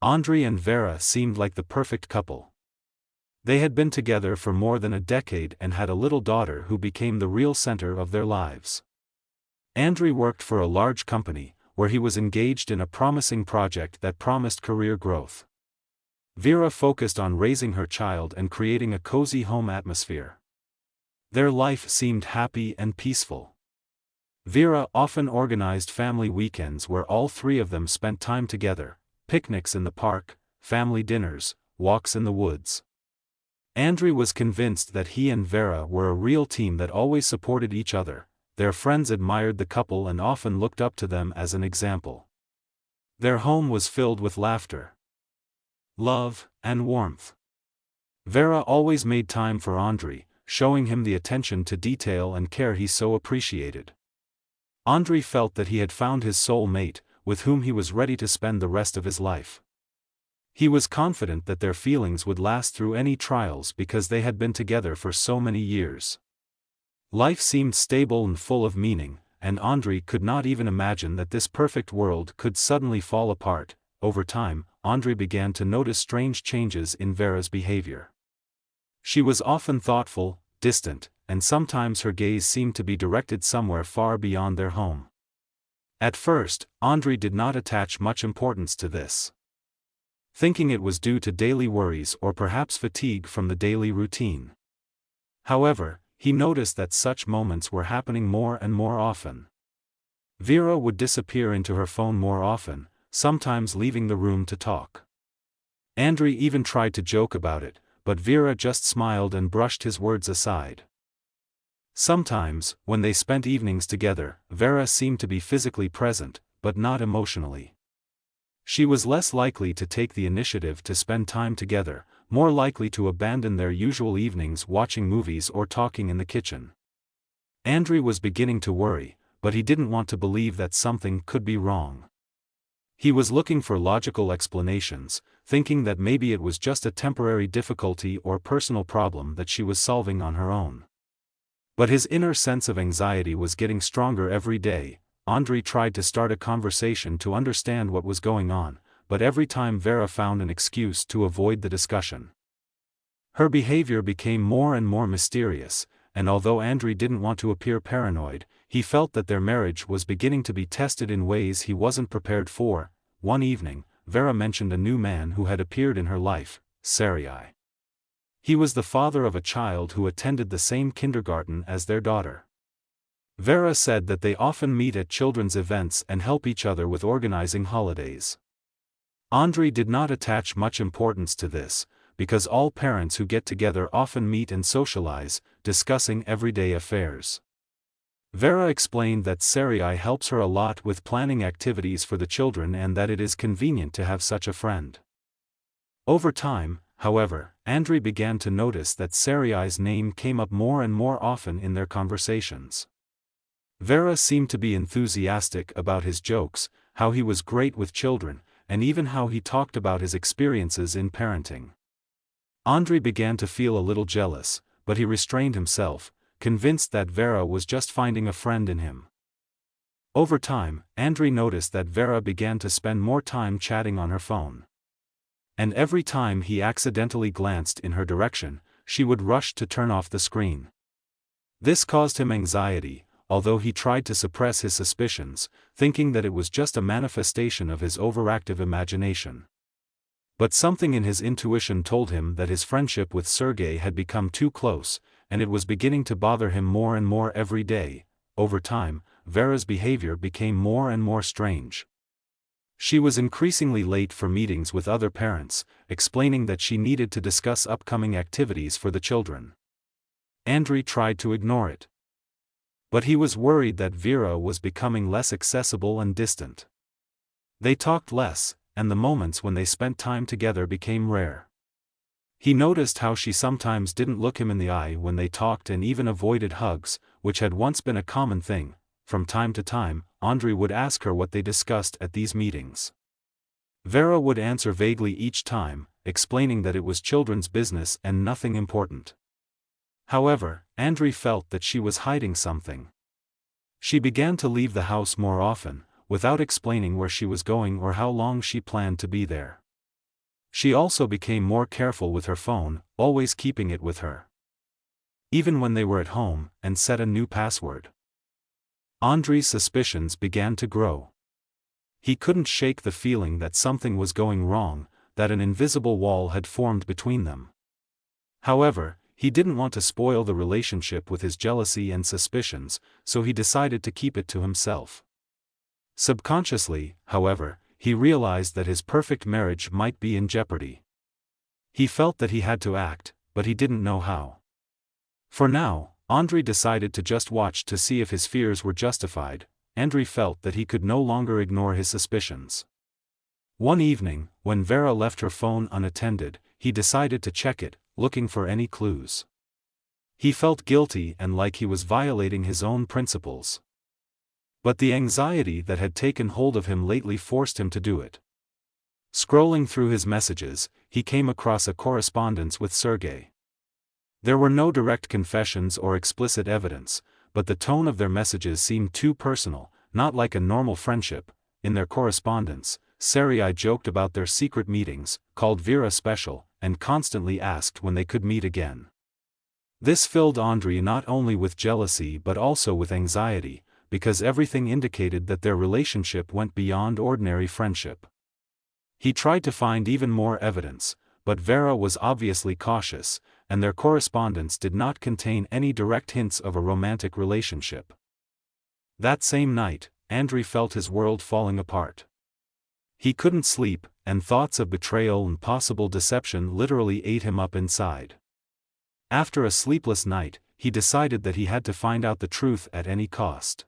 Andrei and Vera seemed like the perfect couple. They had been together for more than a decade and had a little daughter who became the real center of their lives. Andrei worked for a large company, where he was engaged in a promising project that promised career growth. Vera focused on raising her child and creating a cozy home atmosphere. Their life seemed happy and peaceful. Vera often organized family weekends where all three of them spent time together: picnics in the park, family dinners, walks in the woods. Andrei was convinced that he and Vera were a real team that always supported each other. Their friends admired the couple and often looked up to them as an example. Their home was filled with laughter, love, and warmth. Vera always made time for Andrei, showing him the attention to detail and care he so appreciated. Andrei felt that he had found his soul mate, with whom he was ready to spend the rest of his life. He was confident that their feelings would last through any trials because they had been together for so many years. Life seemed stable and full of meaning, and Andrei could not even imagine that this perfect world could suddenly fall apart. Over time, Andrei began to notice strange changes in Vera's behavior. She was often thoughtful, distant, and sometimes her gaze seemed to be directed somewhere far beyond their home. At first, Andrei did not attach much importance to this, thinking it was due to daily worries or perhaps fatigue from the daily routine. However, he noticed that such moments were happening more and more often. Vera would disappear into her phone more often, sometimes leaving the room to talk. Andrei even tried to joke about it, but Vera just smiled and brushed his words aside. Sometimes, when they spent evenings together, Vera seemed to be physically present, but not emotionally. She was less likely to take the initiative to spend time together, more likely to abandon their usual evenings watching movies or talking in the kitchen. Andrei was beginning to worry, but he didn't want to believe that something could be wrong. He was looking for logical explanations, thinking that maybe it was just a temporary difficulty or personal problem that she was solving on her own. But his inner sense of anxiety was getting stronger every day. Andrei tried to start a conversation to understand what was going on, but every time Vera found an excuse to avoid the discussion. Her behavior became more and more mysterious, and although Andrei didn't want to appear paranoid, he felt that their marriage was beginning to be tested in ways he wasn't prepared for. One evening, Vera mentioned a new man who had appeared in her life, Sergei. He was the father of a child who attended the same kindergarten as their daughter. Vera said that they often meet at children's events and help each other with organizing holidays. Andrei did not attach much importance to this, because all parents who get together often meet and socialize, discussing everyday affairs. Vera explained that Sergei helps her a lot with planning activities for the children and that it is convenient to have such a friend. Over time, however, Andrei began to notice that Sergei's name came up more and more often in their conversations. Vera seemed to be enthusiastic about his jokes, how he was great with children, and even how he talked about his experiences in parenting. Andrei began to feel a little jealous, but he restrained himself, convinced that Vera was just finding a friend in him. Over time, Andrei noticed that Vera began to spend more time chatting on her phone. And every time he accidentally glanced in her direction, she would rush to turn off the screen. This caused him anxiety, although he tried to suppress his suspicions, thinking that it was just a manifestation of his overactive imagination. But something in his intuition told him that his friendship with Sergei had become too close, and it was beginning to bother him more and more every day. Over time, Vera's behavior became more and more strange. She was increasingly late for meetings with other parents, explaining that she needed to discuss upcoming activities for the children. Andrei tried to ignore it, but he was worried that Vera was becoming less accessible and distant. They talked less, and the moments when they spent time together became rare. He noticed how she sometimes didn't look him in the eye when they talked and even avoided hugs, which had once been a common thing. From time to time, Andrei would ask her what they discussed at these meetings. Vera would answer vaguely each time, explaining that it was children's business and nothing important. However, Andrei felt that she was hiding something. She began to leave the house more often, without explaining where she was going or how long she planned to be there. She also became more careful with her phone, always keeping it with her, even when they were at home, and set a new password. Andri's suspicions began to grow. He couldn't shake the feeling that something was going wrong, that an invisible wall had formed between them. However, he didn't want to spoil the relationship with his jealousy and suspicions, so he decided to keep it to himself. Subconsciously, however, he realized that his perfect marriage might be in jeopardy. He felt that he had to act, but he didn't know how. For now, Andri decided to just watch to see if his fears were justified. Andri felt that he could no longer ignore his suspicions. One evening, when Vera left her phone unattended, he decided to check it, looking for any clues. He felt guilty and like he was violating his own principles. But the anxiety that had taken hold of him lately forced him to do it. Scrolling through his messages, he came across a correspondence with Sergei. There were no direct confessions or explicit evidence, but the tone of their messages seemed too personal, not like a normal friendship. In their correspondence, Sergei joked about their secret meetings, called Vera special, and constantly asked when they could meet again. This filled Andri not only with jealousy but also with anxiety, because everything indicated that their relationship went beyond ordinary friendship. He tried to find even more evidence, but Vera was obviously cautious, and their correspondence did not contain any direct hints of a romantic relationship. That same night, Andri felt his world falling apart. He couldn't sleep, and thoughts of betrayal and possible deception literally ate him up inside. After a sleepless night, he decided that he had to find out the truth at any cost.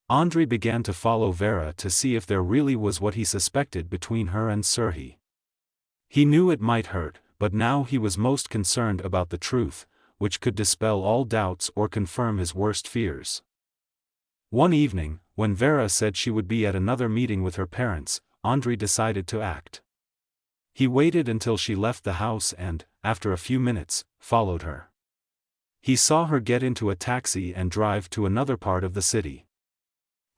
Andri began to follow Vera to see if there really was what he suspected between her and Sergei. He knew it might hurt, but now he was most concerned about the truth, which could dispel all doubts or confirm his worst fears. One evening, when Vera said she would be at another meeting with her parents, Andri decided to act. He waited until she left the house and, after a few minutes, followed her. He saw her get into a taxi and drive to another part of the city.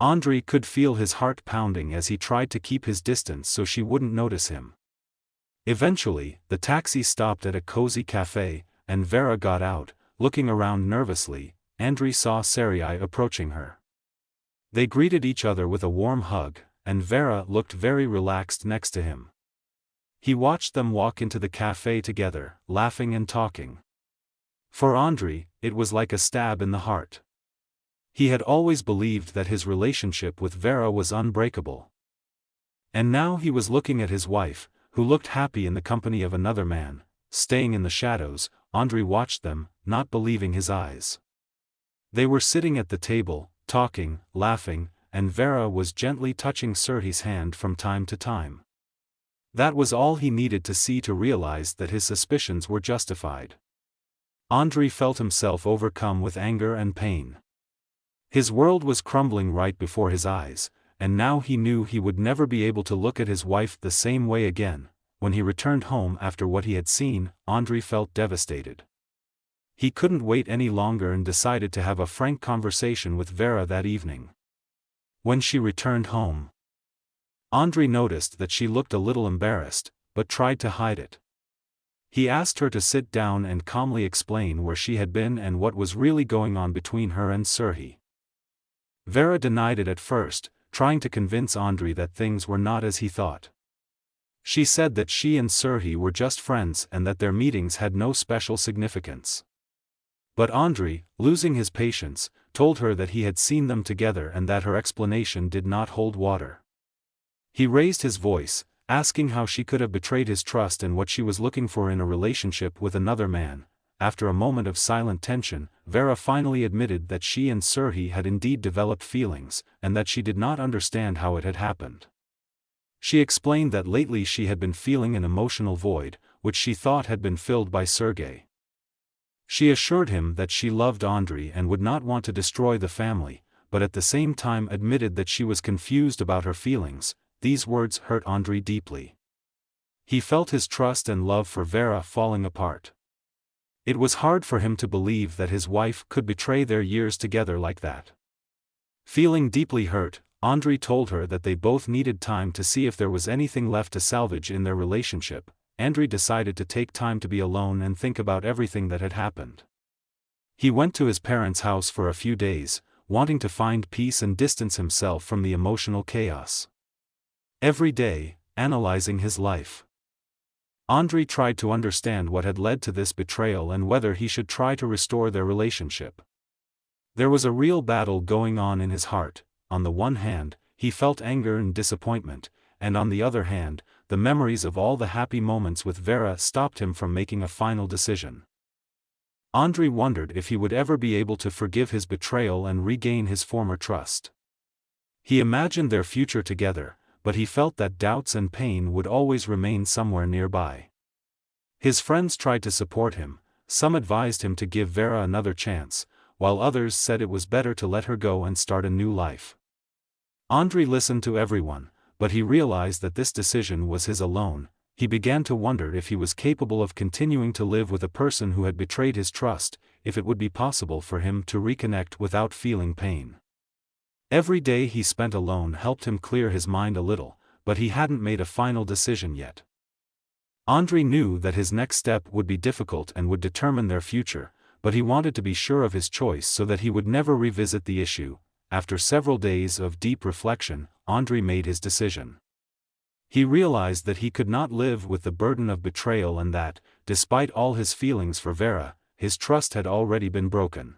Andri could feel his heart pounding as he tried to keep his distance so she wouldn't notice him. Eventually, the taxi stopped at a cozy cafe, and Vera got out, looking around nervously. Andri saw Sergei approaching her. They greeted each other with a warm hug, and Vera looked very relaxed next to him. He watched them walk into the cafe together, laughing and talking. For Andri, it was like a stab in the heart. He had always believed that his relationship with Vera was unbreakable. And now he was looking at his wife, who looked happy in the company of another man. Staying in the shadows, Andri watched them, not believing his eyes. They were sitting at the table, talking, laughing, and Vera was gently touching Sergei's hand from time to time. That was all he needed to see to realize that his suspicions were justified. Andri felt himself overcome with anger and pain. His world was crumbling right before his eyes, and now he knew he would never be able to look at his wife the same way again. When he returned home after what he had seen, Andri felt devastated. He couldn't wait any longer and decided to have a frank conversation with Vera that evening. When she returned home, Andri noticed that she looked a little embarrassed, but tried to hide it. He asked her to sit down and calmly explain where she had been and what was really going on between her and Sergei. Vera denied it at first, trying to convince Andri that things were not as he thought. She said that she and Sergei were just friends and that their meetings had no special significance. But Andri, losing his patience, told her that he had seen them together and that her explanation did not hold water. He raised his voice, asking how she could have betrayed his trust and what she was looking for in a relationship with another man. After a moment of silent tension, Vera finally admitted that she and Sergei had indeed developed feelings, and that she did not understand how it had happened. She explained that lately she had been feeling an emotional void, which she thought had been filled by Sergei. She assured him that she loved Andri and would not want to destroy the family, but at the same time admitted that she was confused about her feelings. These words hurt Andri deeply. He felt his trust and love for Vera falling apart. It was hard for him to believe that his wife could betray their years together like that. Feeling deeply hurt, Andrei told her that they both needed time to see if there was anything left to salvage in their relationship. Andrei decided to take time to be alone and think about everything that had happened. He went to his parents' house for a few days, wanting to find peace and distance himself from the emotional chaos. Every day, analyzing his life, Andrei tried to understand what had led to this betrayal and whether he should try to restore their relationship. There was a real battle going on in his heart. On the one hand, he felt anger and disappointment, and on the other hand, the memories of all the happy moments with Vera stopped him from making a final decision. Andrei wondered if he would ever be able to forgive his betrayal and regain his former trust. He imagined their future together, but he felt that doubts and pain would always remain somewhere nearby. His friends tried to support him. Some advised him to give Vera another chance, while others said it was better to let her go and start a new life. Andrei listened to everyone, but he realized that this decision was his alone. He began to wonder if he was capable of continuing to live with a person who had betrayed his trust, if it would be possible for him to reconnect without feeling pain. Every day he spent alone helped him clear his mind a little, but he hadn't made a final decision yet. Andrei knew that his next step would be difficult and would determine their future, but he wanted to be sure of his choice so that he would never revisit the issue. After several days of deep reflection, Andrei made his decision. He realized that he could not live with the burden of betrayal and that, despite all his feelings for Vera, his trust had already been broken.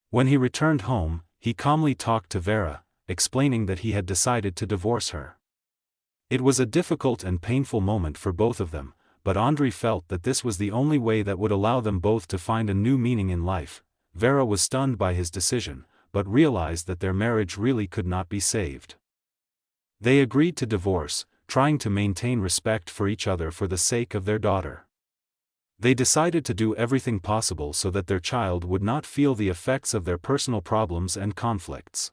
When he returned home, he calmly talked to Vera, explaining that he had decided to divorce her. It was a difficult and painful moment for both of them, but Andrei felt that this was the only way that would allow them both to find a new meaning in life. Vera was stunned by his decision, but realized that their marriage really could not be saved. They agreed to divorce, trying to maintain respect for each other for the sake of their daughter. They decided to do everything possible so that their child would not feel the effects of their personal problems and conflicts.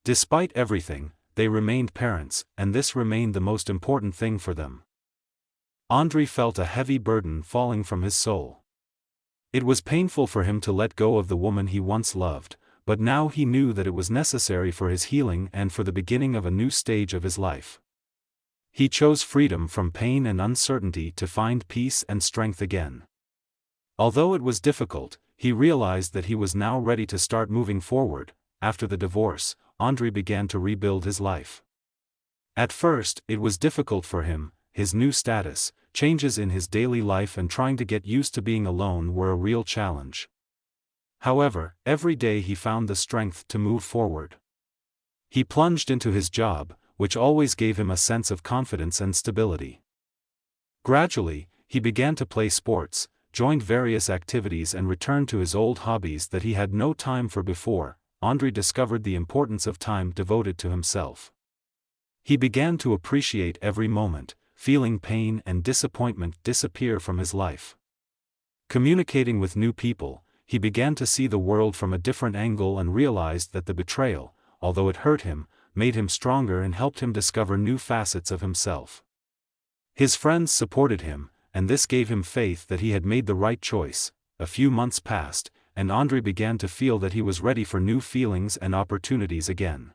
Despite everything, they remained parents, and this remained the most important thing for them. Andrei felt a heavy burden falling from his soul. It was painful for him to let go of the woman he once loved, but now he knew that it was necessary for his healing and for the beginning of a new stage of his life. He chose freedom from pain and uncertainty to find peace and strength again. Although it was difficult, he realized that he was now ready to start moving forward. After the divorce, Andrei began to rebuild his life. At first, it was difficult for him. His new status, changes in his daily life and trying to get used to being alone were a real challenge. However, every day he found the strength to move forward. He plunged into his job, which always gave him a sense of confidence and stability. Gradually, he began to play sports, joined various activities and returned to his old hobbies that he had no time for before. Andrei discovered the importance of time devoted to himself. He began to appreciate every moment, feeling pain and disappointment disappear from his life. Communicating with new people, he began to see the world from a different angle and realized that the betrayal, although it hurt him, made him stronger and helped him discover new facets of himself. His friends supported him, and this gave him faith that he had made the right choice. A few months passed, and Andrei began to feel that he was ready for new feelings and opportunities again.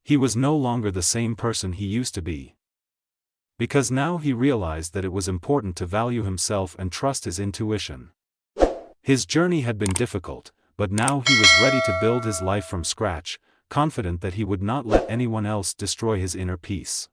He was no longer the same person he used to be. Because now he realized that it was important to value himself and trust his intuition. His journey had been difficult, but now he was ready to build his life from scratch, confident that he would not let anyone else destroy his inner peace.